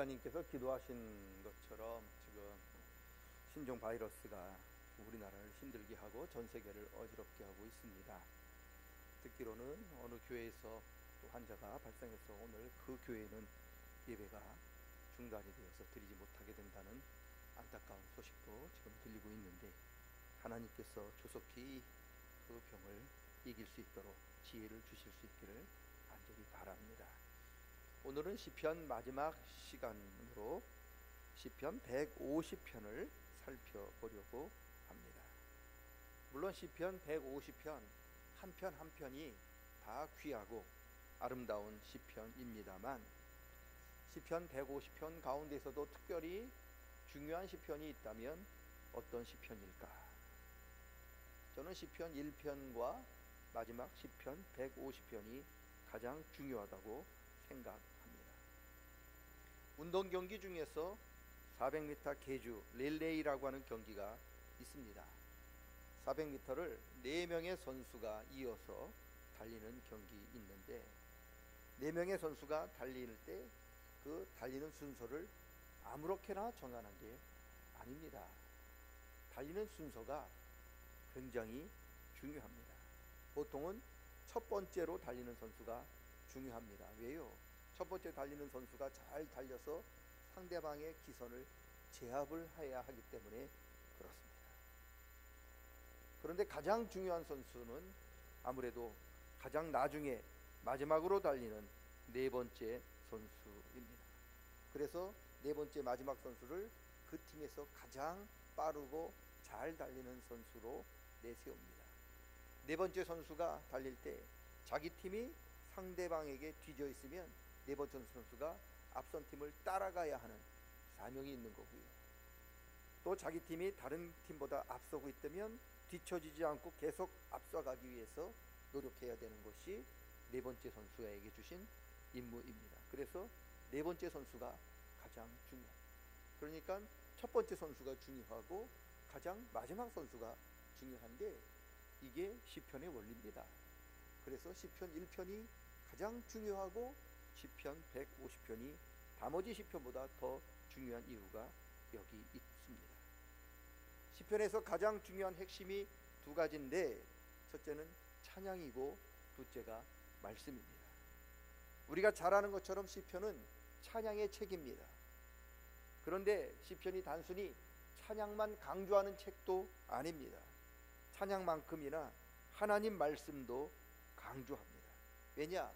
목사님께서 기도하신 것처럼 지금 신종 바이러스가 우리나라를 힘들게 하고 전 세계를 어지럽게 하고 있습니다. 듣기로는 어느 교회에서 또 환자가 발생해서 오늘 그 교회는 예배가 중단이 되어서 드리지 못하게 된다는 안타까운 소식도 지금 들리고 있는데, 하나님께서 조속히 그 병을 이길 수 있도록 지혜를 주실 수 있기를 간절히 바랍니다. 오늘은 시편 마지막 시간으로 시편 150편을 살펴보려고 합니다. 물론 시편 150편 한 편 한 편이 다 귀하고 아름다운 시편입니다만, 시편 150편 가운데서도 특별히 중요한 시편이 있다면 어떤 시편일까? 저는 시편 1편과 마지막 시편 150편이 가장 중요하다고 생각합니다. 운동 경기 중에서 400m 계주 릴레이라고 하는 경기가 있습니다. 400m를 4명의 선수가 이어서 달리는 경기 있는데, 4명의 선수가 달릴 때 그 달리는 순서를 아무렇게나 정하는 게 아닙니다. 달리는 순서가 굉장히 중요합니다. 보통은 첫 번째로 달리는 선수가 중요합니다. 왜요? 첫 번째 달리는 선수가 잘 달려서 상대방의 기선을 제압을 해야 하기 때문에 그렇습니다. 그런데 가장 중요한 선수는 아무래도 가장 나중에 마지막으로 달리는 네 번째 선수입니다. 그래서 네 번째 마지막 선수를 그 팀에서 가장 빠르고 잘 달리는 선수로 내세웁니다. 네 번째 선수가 달릴 때 자기 팀이 상대방에게 뒤져 있으면 네 번째 선수가 앞선 팀을 따라가야 하는 사명이 있는 거고요. 또 자기 팀이 다른 팀보다 앞서고 있다면 뒤처지지 않고 계속 앞서가기 위해서 노력해야 되는 것이 네 번째 선수에게 주신 임무입니다. 그래서 네 번째 선수가 가장 중요합니다. 그러니까 첫 번째 선수가 중요하고 가장 마지막 선수가 중요한데, 이게 시편의 원리입니다. 그래서 시편 1편이 가장 중요하고 시편 150편이 나머지 시편보다 더 중요한 이유가 여기 있습니다. 시편에서 가장 중요한 핵심이 두 가지인데, 첫째는 찬양이고 둘째가 말씀입니다. 우리가 잘 아는 것처럼 시편은 찬양의 책입니다. 그런데 시편이 단순히 찬양만 강조하는 책도 아닙니다. 찬양만큼이나 하나님 말씀도 강조합니다. 왜냐?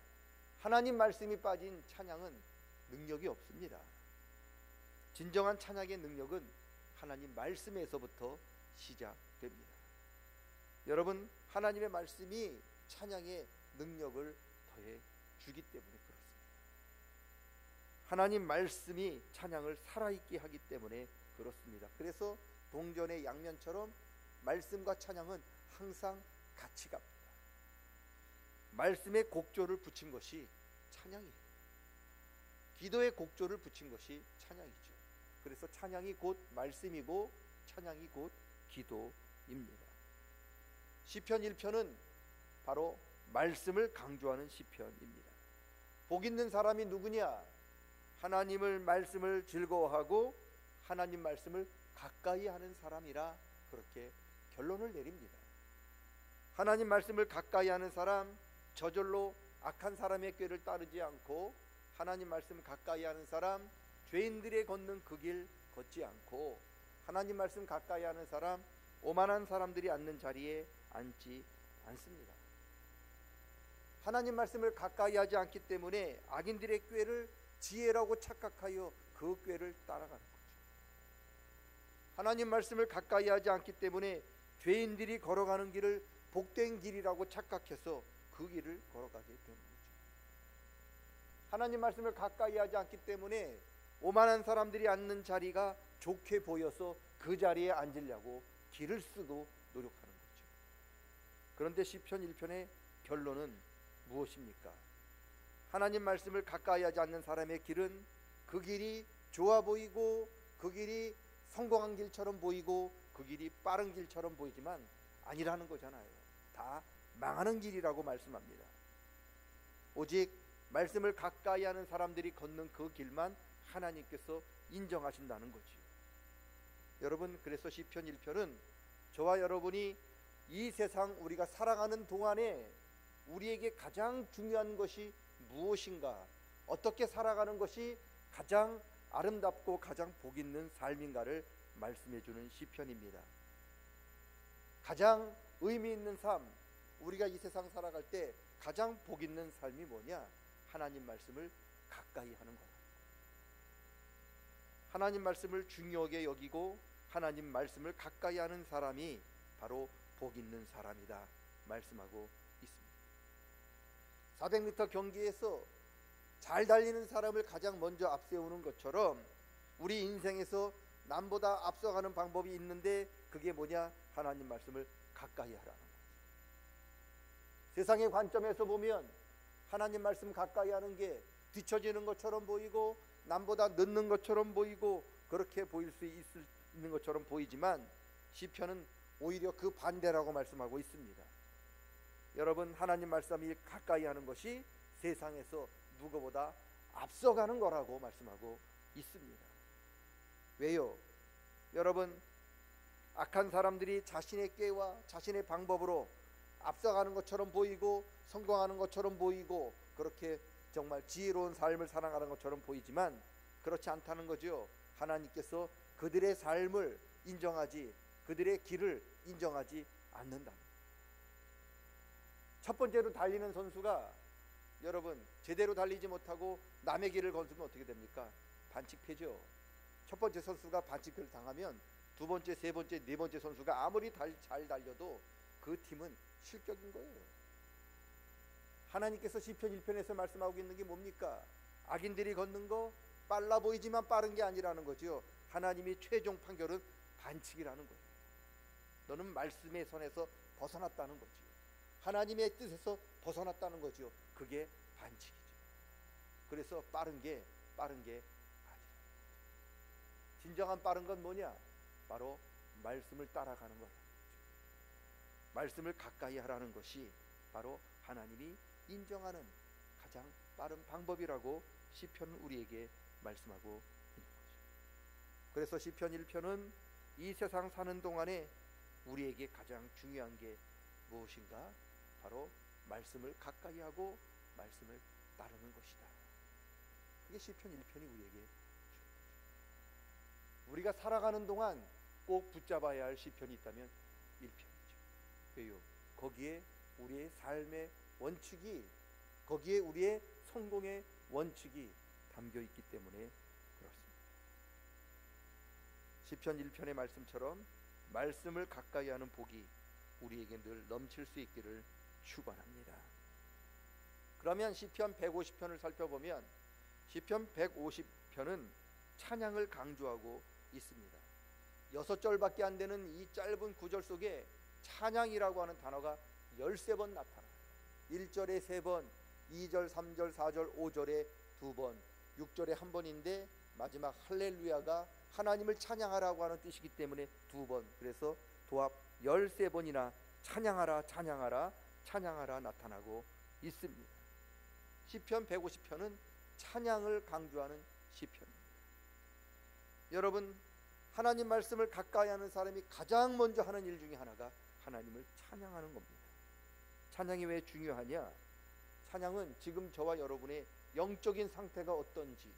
하나님 말씀이 빠진 찬양은 능력이 없습니다. 진정한 찬양의 능력은 하나님 말씀에서부터 시작됩니다. 여러분, 하나님의 말씀이 찬양의 능력을 더해 주기 때문에 그렇습니다. 하나님 말씀이 찬양을 살아있게 하기 때문에 그렇습니다. 그래서 동전의 양면처럼 말씀과 찬양은 항상 같이 갑니다. 말씀에 곡조를 붙인 것이 찬양이에요. 기도에 곡조를 붙인 것이 찬양이죠. 그래서 찬양이 곧 말씀이고 찬양이 곧 기도입니다. 시편 1편은 바로 말씀을 강조하는 시편입니다. 복 있는 사람이 누구냐? 하나님을 말씀을 즐거워하고 하나님 말씀을 가까이 하는 사람이라 그렇게 결론을 내립니다. 하나님 말씀을 가까이 하는 사람, 저절로 악한 사람의 꾀를 따르지 않고 하나님 말씀을 가까이 하는 사람, 죄인들의 걷는 그 길 걷지 않고 하나님 말씀 가까이 하는 사람, 오만한 사람들이 앉는 자리에 앉지 않습니다. 하나님 말씀을 가까이 하지 않기 때문에 악인들의 꾀를 지혜라고 착각하여 그 꾀를 따라가는 거죠. 하나님 말씀을 가까이 하지 않기 때문에 죄인들이 걸어가는 길을 복된 길이라고 착각해서 그 길을 걸어가게 되는 거죠. 하나님 말씀을 가까이 하지 않기 때문에 오만한 사람들이 앉는 자리가 좋게 보여서 그 자리에 앉으려고 길을 쓰고 노력하는 거죠. 그런데 시편 1편의 결론은 무엇입니까? 하나님 말씀을 가까이 하지 않는 사람의 길은 그 길이 좋아 보이고 그 길이 성공한 길처럼 보이고 그 길이 빠른 길처럼 보이지만 아니라는 거잖아요. 다 망하는 길이라고 말씀합니다. 오직 말씀을 가까이 하는 사람들이 걷는 그 길만 하나님께서 인정하신다는 거지요. 여러분, 그래서 시편 1편은 저와 여러분이 이 세상 우리가 살아가는 동안에 우리에게 가장 중요한 것이 무엇인가, 어떻게 살아가는 것이 가장 아름답고 가장 복 있는 삶인가를 말씀해 주는 시편입니다. 가장 의미 있는 삶, 우리가 이 세상 살아갈 때 가장 복 있는 삶이 뭐냐? 하나님 말씀을 가까이 하는 거다. 하나님 말씀을 중요하게 여기고 하나님 말씀을 가까이 하는 사람이 바로 복 있는 사람이다 말씀하고 있습니다. 400m 경기에서 잘 달리는 사람을 가장 먼저 앞세우는 것처럼 우리 인생에서 남보다 앞서가는 방법이 있는데 그게 뭐냐? 하나님 말씀을 가까이 하라는 거죠. 세상의 관점에서 보면 하나님 말씀 가까이 하는 게 뒤처지는 것처럼 보이고 남보다 늦는 것처럼 보이고 그렇게 보일 수 있는 것처럼 보이지만 시편은 오히려 그 반대라고 말씀하고 있습니다. 여러분, 하나님 말씀이 가까이 하는 것이 세상에서 누구보다 앞서가는 거라고 말씀하고 있습니다. 왜요? 여러분, 악한 사람들이 자신의 꾀와 자신의 방법으로 앞서가는 것처럼 보이고 성공하는 것처럼 보이고 그렇게 정말 지혜로운 삶을 살아가는 것처럼 보이지만 그렇지 않다는 거죠. 하나님께서 그들의 삶을 인정하지, 그들의 길을 인정하지 않는다. 첫 번째로 달리는 선수가 여러분 제대로 달리지 못하고 남의 길을 건수면 어떻게 됩니까? 반칙패죠. 첫 번째 선수가 반칙을 당하면 두 번째, 세 번째, 네 번째 선수가 아무리 잘 달려도 그 팀은 실격인 거예요. 하나님께서 시편 1편에서 말씀하고 있는 게 뭡니까? 악인들이 걷는 거 빨라 보이지만 빠른 게 아니라는 거죠. 하나님이 최종 판결은 반칙이라는 거예요. 너는 말씀의 선에서 벗어났다는 거죠. 하나님의 뜻에서 벗어났다는 거죠. 그게 반칙이죠. 그래서 빠른 게 아니라 진정한 빠른 건 뭐냐? 바로 말씀을 따라가는 거예요. 말씀을 가까이 하라는 것이 바로 하나님이 인정하는 가장 빠른 방법이라고 시편은 우리에게 말씀하고 있는 거죠. 그래서 시편 1편은 이 세상 사는 동안에 우리에게 가장 중요한 게 무엇인가? 바로 말씀을 가까이 하고 말씀을 따르는 것이다. 그게 시편 1편이 우리에게 주는 거죠. 우리가 살아가는 동안 꼭 붙잡아야 할 시편이 있다면 1편이죠. 왜요? 거기에 우리의 삶의 원칙이, 거기에 우리의 성공의 원칙이 담겨 있기 때문에 그렇습니다. 시편 1편의 말씀처럼 말씀을 가까이 하는 복이 우리에게 늘 넘칠 수 있기를 축원합니다. 그러면 시편 150편을 살펴보면 시편 150편은 찬양을 강조하고 있습니다. 6절밖에 안 되는 이 짧은 구절 속에 찬양이라고 하는 단어가 13번 나타나요. 1절에 3번, 2절, 3절, 4절, 5절에 2번, 6절에 1번인데 마지막 할렐루야가 하나님을 찬양하라고 하는 뜻이기 때문에 2번, 그래서 도합 13번이나 찬양하라, 찬양하라, 찬양하라 나타나고 있습니다. 시편 150편은 찬양을 강조하는 시편입니다. 여러분, 하나님 말씀을 가까이 하는 사람이 가장 먼저 하는 일 중에 하나가 하나님을 찬양하는 겁니다. 찬양이 왜 중요하냐? 찬양은 지금 저와 여러분의 영적인 상태가 어떤지,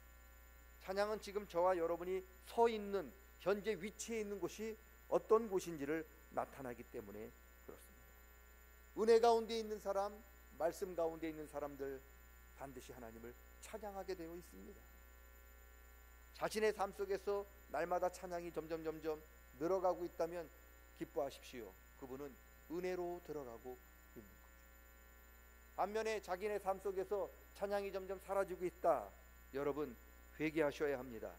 찬양은 지금 저와 여러분이 서 있는 현재 위치에 있는 곳이 어떤 곳인지를 나타나기 때문에 그렇습니다. 은혜 가운데 있는 사람, 말씀 가운데 있는 사람들 반드시 하나님을 찬양하게 되어 있습니다. 자신의 삶 속에서 날마다 찬양이 점점 늘어가고 있다면 기뻐하십시오. 그분은 은혜로 들어가고 있는 거죠. 반면에 자기네 삶 속에서 찬양이 점점 사라지고 있다. 여러분, 회개하셔야 합니다.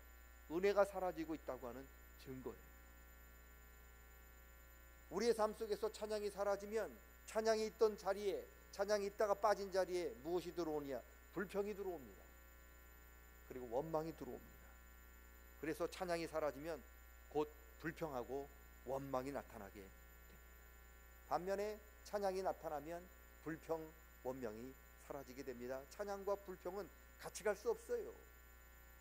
은혜가 사라지고 있다고 하는 증거예요. 우리의 삶 속에서 찬양이 사라지면 찬양이 있던 자리에, 찬양이 있다가 빠진 자리에 무엇이 들어오냐? 불평이 들어옵니다. 그리고 원망이 들어옵니다. 그래서 찬양이 사라지면 곧 불평하고 원망이 나타나게 됩니다. 반면에 찬양이 나타나면 불평, 원망이 사라지게 됩니다. 찬양과 불평은 같이 갈 수 없어요.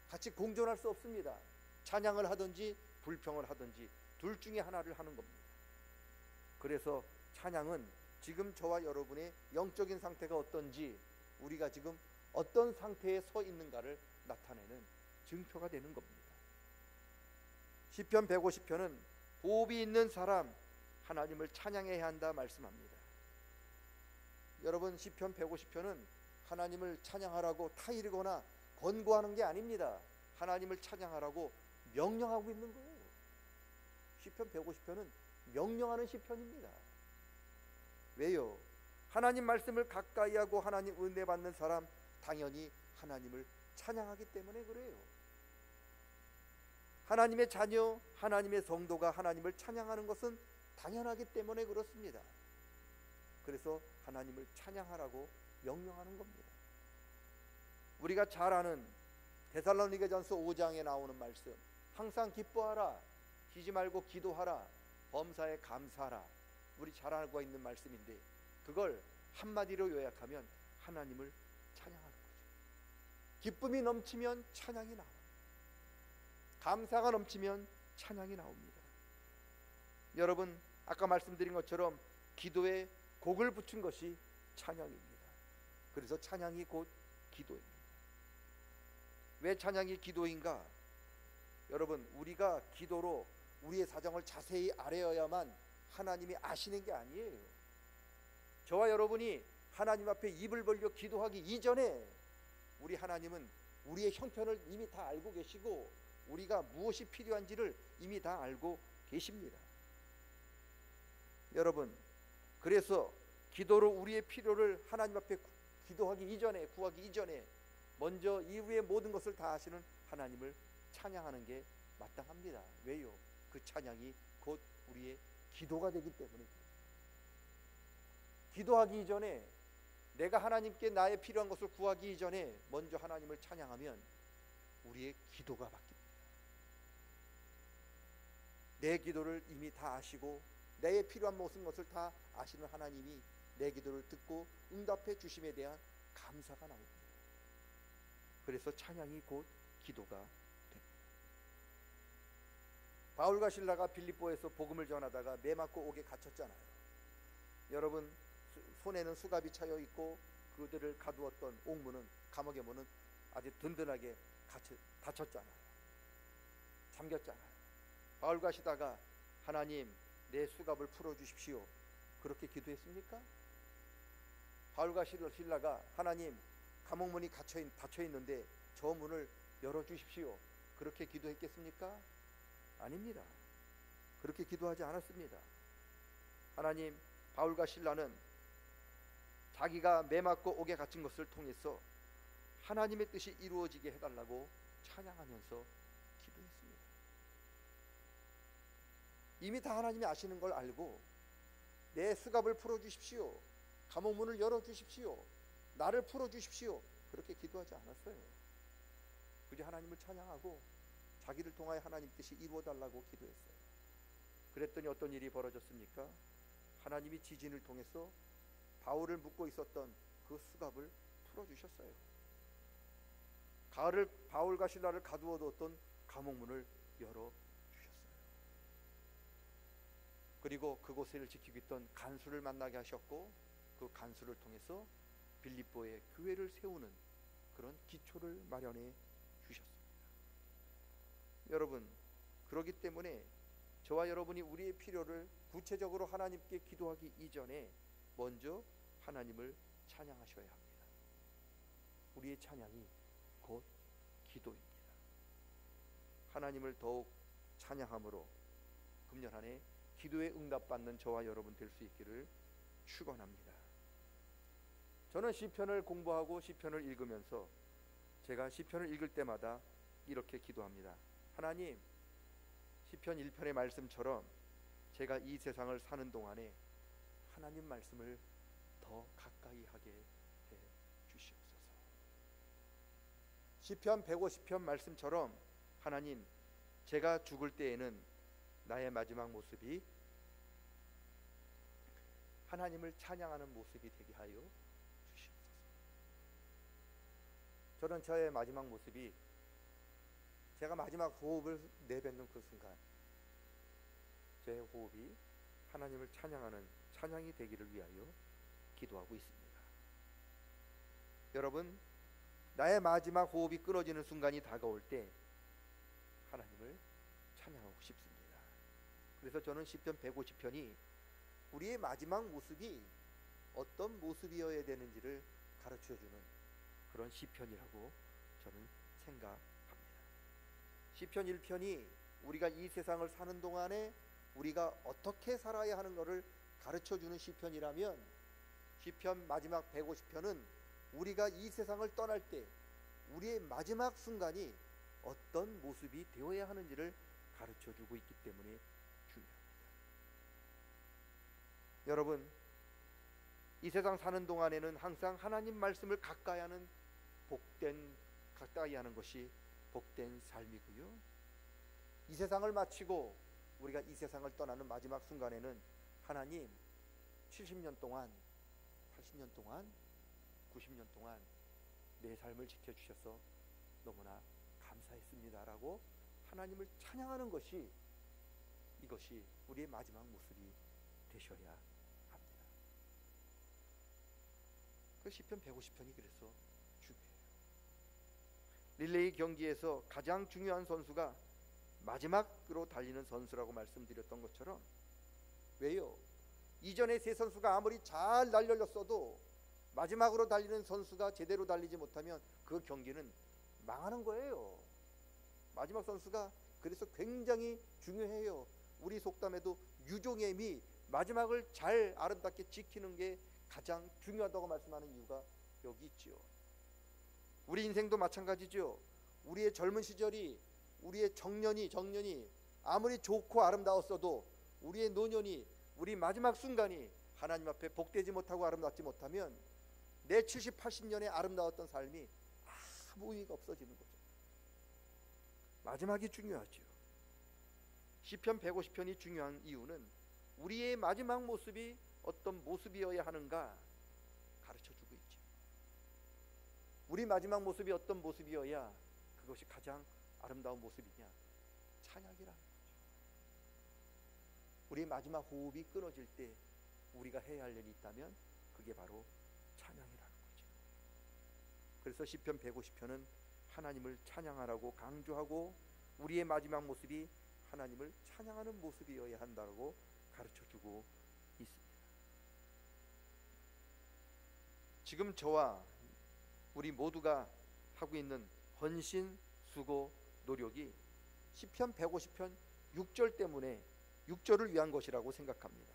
같이 공존할 수 없습니다. 찬양을 하든지 불평을 하든지 둘 중에 하나를 하는 겁니다. 그래서 찬양은 지금 저와 여러분의 영적인 상태가 어떤지, 우리가 지금 어떤 상태에 서 있는가를 나타내는 증표가 되는 겁니다. 시편 150편은 호흡이 있는 사람 하나님을 찬양해야 한다 말씀합니다. 여러분, 시편 150편은 하나님을 찬양하라고 타이르거나 권고하는 게 아닙니다. 하나님을 찬양하라고 명령하고 있는 거예요. 시편 150편은 명령하는 시편입니다. 왜요? 하나님 말씀을 가까이 하고 하나님 은혜 받는 사람, 당연히 하나님을 찬양하기 때문에 그래요. 하나님의 자녀, 하나님의 성도가 하나님을 찬양하는 것은 당연하기 때문에 그렇습니다. 그래서 하나님을 찬양하라고 명령하는 겁니다. 우리가 잘 아는 데살로니가전서 5장에 나오는 말씀, 항상 기뻐하라, 쉬지 말고 기도하라, 범사에 감사하라, 우리 잘 알고 있는 말씀인데, 그걸 한마디로 요약하면 하나님을 찬양하는 거죠. 기쁨이 넘치면 찬양이 나와요. 감사가 넘치면 찬양이 나옵니다. 여러분, 아까 말씀드린 것처럼 기도에 곡을 붙인 것이 찬양입니다. 그래서 찬양이 곧 기도입니다. 왜 찬양이 기도인가? 여러분, 우리가 기도로 우리의 사정을 자세히 아뢰어야만 하나님이 아시는 게 아니에요. 저와 여러분이 하나님 앞에 입을 벌려 기도하기 이전에 우리 하나님은 우리의 형편을 이미 다 알고 계시고 우리가 무엇이 필요한지를 이미 다 알고 계십니다. 여러분, 그래서 기도로 우리의 필요를 하나님 앞에 기도하기 이전에, 구하기 이전에 먼저 이후의 모든 것을 다 아시는 하나님을 찬양하는 게 마땅합니다. 왜요? 그 찬양이 곧 우리의 기도가 되기 때문에. 기도하기 이전에, 내가 하나님께 나의 필요한 것을 구하기 이전에 먼저 하나님을 찬양하면 우리의 기도가 바뀝니다. 내 기도를 이미 다 아시고 내 필요한 모든 것을 다 아시는 하나님이 내 기도를 듣고 응답해 주심에 대한 감사가 나옵니다. 그래서 찬양이 곧 기도가 됩니다. 바울과 실라가 빌립보에서 복음을 전하다가 매 맞고 옥에 갇혔잖아요. 여러분, 손에는 수갑이 차여 있고 그들을 가두었던 옥문은, 감옥의 문은 아주 든든하게 닫혔잖아요. 잠겼잖아요. 바울과 시다가 하나님, 내 수갑을 풀어주십시오, 그렇게 기도했습니까? 바울과 실라가 하나님, 감옥문이 닫혀 있는데 저 문을 열어주십시오, 그렇게 기도했겠습니까? 아닙니다. 그렇게 기도하지 않았습니다. 하나님, 바울과 실라는 자기가 매맞고 옥에 갇힌 것을 통해서 하나님의 뜻이 이루어지게 해달라고 찬양하면서 기도했습니다. 이미 다 하나님이 아시는 걸 알고 내 수갑을 풀어주십시오, 감옥문을 열어주십시오, 나를 풀어주십시오, 그렇게 기도하지 않았어요. 그저 하나님을 찬양하고 자기를 통하여 하나님 뜻이 이루어달라고 기도했어요. 그랬더니 어떤 일이 벌어졌습니까? 하나님이 지진을 통해서 바울을 묶고 있었던 그 수갑을 풀어주셨어요. 가을을 바울과 실라를 가두어뒀던 감옥문을 열어주셨어요. 그리고 그곳을 지키고 있던 간수를 만나게 하셨고 그 간수를 통해서 빌립보에 교회를 세우는 그런 기초를 마련해 주셨습니다. 여러분, 그렇기 때문에 저와 여러분이 우리의 필요를 구체적으로 하나님께 기도하기 이전에 먼저 하나님을 찬양하셔야 합니다. 우리의 찬양이 곧 기도입니다. 하나님을 더욱 찬양함으로 금년 한 해 기도에 응답받는 저와 여러분 될 수 있기를 축원합니다. 저는 시편을 공부하고 시편을 읽으면서 제가 시편을 읽을 때마다 이렇게 기도합니다. 하나님, 시편 1편의 말씀처럼 제가 이 세상을 사는 동안에 하나님 말씀을 더 가까이 하게 해 주시옵소서. 시편 150편 말씀처럼 하나님, 제가 죽을 때에는 나의 마지막 모습이 하나님을 찬양하는 모습이 되게 하여 주시옵소서. 저는 저의 마지막 모습이 제가 마지막 호흡을 내뱉는 그 순간 제 호흡이 하나님을 찬양하는 찬양이 되기를 위하여 기도하고 있습니다. 여러분, 나의 마지막 호흡이 끊어지는 순간이 다가올 때 하나님을 찬양하고 싶습니다. 그래서 저는 시편 150편이 우리의 마지막 모습이 어떤 모습이어야 되는지를 가르쳐주는 그런 시편이라고 저는 생각합니다. 시편 1편이 우리가 이 세상을 사는 동안에 우리가 어떻게 살아야 하는 것을 가르쳐주는 시편이라면, 시편 마지막 150편은 우리가 이 세상을 떠날 때 우리의 마지막 순간이 어떤 모습이 되어야 하는지를 가르쳐주고 있기 때문에 중요합니다. 여러분, 이 세상 사는 동안에는 항상 하나님 말씀을 가까이 하는 것이 복된 삶이고요, 이 세상을 마치고 우리가 이 세상을 떠나는 마지막 순간에는 하나님 70년 동안, 80년 동안, 90년 동안 내 삶을 지켜주셔서 너무나 감사했습니다라고 하나님을 찬양하는 것이, 이것이 우리의 마지막 모습이 되셔야 합니다. 그 시편 150편이 그래서 중요해요. 릴레이 경기에서 가장 중요한 선수가 마지막으로 달리는 선수라고 말씀드렸던 것처럼, 왜요? 이전에 세 선수가 아무리 잘 달렸어도 마지막으로 달리는 선수가 제대로 달리지 못하면 그 경기는 망하는 거예요. 마지막 선수가 그래서 굉장히 중요해요. 우리 속담에도 유종애미, 마지막을 잘 아름답게 지키는 게 가장 중요하다고 말씀하는 이유가 여기 있지요. 우리 인생도 마찬가지죠. 우리의 젊은 시절이, 우리의 정년이 아무리 좋고 아름다웠어도 우리의 노년이, 우리 마지막 순간이 하나님 앞에 복되지 못하고 아름답지 못하면 내 70, 80년의 아름다웠던 삶이 아무 의미가 없어지는 거죠. 마지막이 중요하죠. 시편 150편이 중요한 이유는 우리의 마지막 모습이 어떤 모습이어야 하는가 가르쳐주고 있죠. 우리 마지막 모습이 어떤 모습이어야 그것이 가장 아름다운 모습이냐? 찬양이라는 거죠. 우리 마지막 호흡이 끊어질 때 우리가 해야 할 일이 있다면 그게 바로 찬양이라는 거죠. 그래서 시편 150편은 하나님을 찬양하라고 강조하고 우리의 마지막 모습이 하나님을 찬양하는 모습이어야 한다고 가르쳐주고 있습니다. 지금 저와 우리 모두가 하고 있는 헌신, 수고, 노력이 시편 150편 6절 때문에, 6절을 위한 것이라고 생각합니다.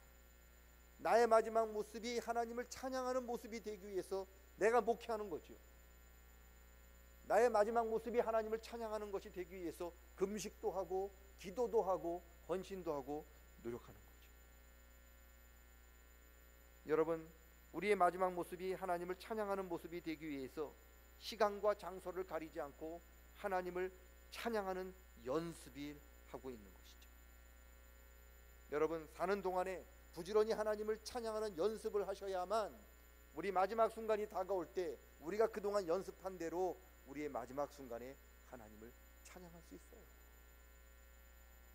나의 마지막 모습이 하나님을 찬양하는 모습이 되기 위해서 내가 목회하는 거죠. 나의 마지막 모습이 하나님을 찬양하는 것이 되기 위해서 금식도 하고 기도도 하고 헌신도 하고 노력하는 거죠. 여러분, 우리의 마지막 모습이 하나님을 찬양하는 모습이 되기 위해서 시간과 장소를 가리지 않고 하나님을 찬양하는 연습을 하고 있는 것이죠. 여러분, 사는 동안에 부지런히 하나님을 찬양하는 연습을 하셔야만 우리 마지막 순간이 다가올 때 우리가 그동안 연습한 대로 우리의 마지막 순간에 하나님을 찬양할 수 있어요.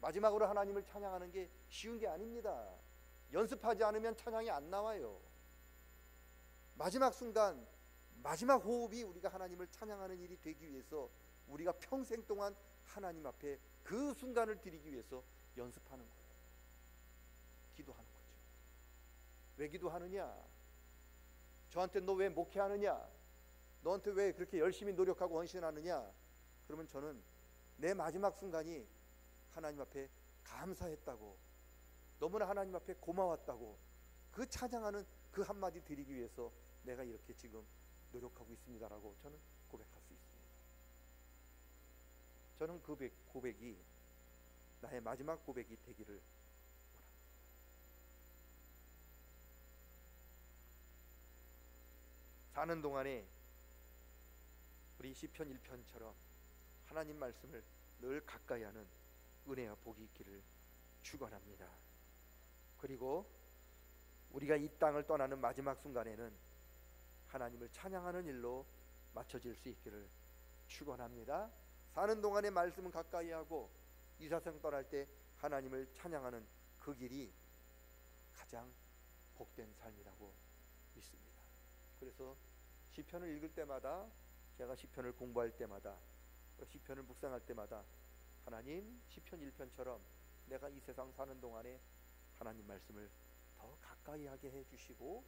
마지막으로 하나님을 찬양하는 게 쉬운 게 아닙니다. 연습하지 않으면 찬양이 안 나와요. 마지막 순간, 마지막 호흡이 우리가 하나님을 찬양하는 일이 되기 위해서 우리가 평생 동안 하나님 앞에 그 순간을 드리기 위해서 연습하는 거예요. 기도하는 거죠. 왜 기도하느냐? 저한테 너 왜 목회하느냐? 너한테 왜 그렇게 열심히 노력하고 헌신하느냐? 그러면 저는 내 마지막 순간이 하나님 앞에 감사했다고, 너무나 하나님 앞에 고마웠다고, 그 찬양하는 그 한마디 드리기 위해서 내가 이렇게 지금 노력하고 있습니다라고 저는 고백할 수 있습니다. 저는 그 고백이 나의 마지막 고백이 되기를 원합니다. 사는 동안에 우리 시편 1편처럼 하나님 말씀을 늘 가까이 하는 은혜와 복이 있기를 축원합니다. 그리고 우리가 이 땅을 떠나는 마지막 순간에는 하나님을 찬양하는 일로 맞춰질 수 있기를 축원합니다. 사는 동안에 말씀은 가까이 하고 이 세상 떠날 때 하나님을 찬양하는 그 길이 가장 복된 삶이라고 믿습니다. 그래서 시편을 읽을 때마다, 제가 시편을 공부할 때마다, 시편을 묵상할 때마다 하나님, 시편 1편처럼 내가 이 세상 사는 동안에 하나님 말씀을 더 가까이 하게 해주시고,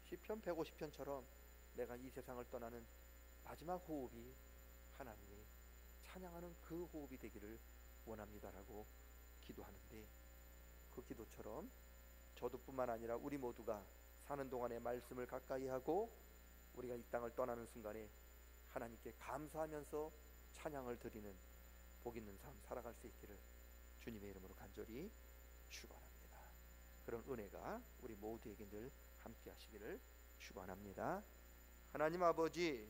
시편 150편처럼 내가 이 세상을 떠나는 마지막 호흡이 하나님의 찬양하는 그 호흡이 되기를 원합니다라고 기도하는데, 그 기도처럼 저도뿐만 아니라 우리 모두가 사는 동안에 말씀을 가까이 하고 우리가 이 땅을 떠나는 순간에 하나님께 감사하면서 찬양을 드리는 복 있는 삶 살아갈 수 있기를 주님의 이름으로 간절히 축원합니다. 그런 은혜가 우리 모두에게 늘 함께 하시기를 축원합니다. 하나님 아버지,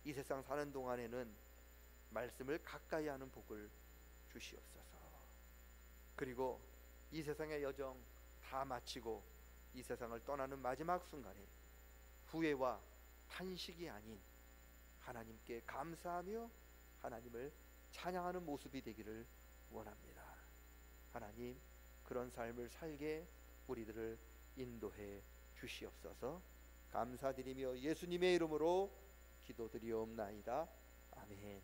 이 세상 사는 동안에는 말씀을 가까이 하는 복을 주시옵소서. 그리고 이 세상의 여정 다 마치고 이 세상을 떠나는 마지막 순간에 후회와 탄식이 아닌 하나님께 감사하며 하나님을 찬양하는 모습이 되기를 원합니다. 하나님, 그런 삶을 살게 우리들을 인도해 주시옵소서. 감사드리며 예수님의 이름으로 기도드리옵나이다. 아멘.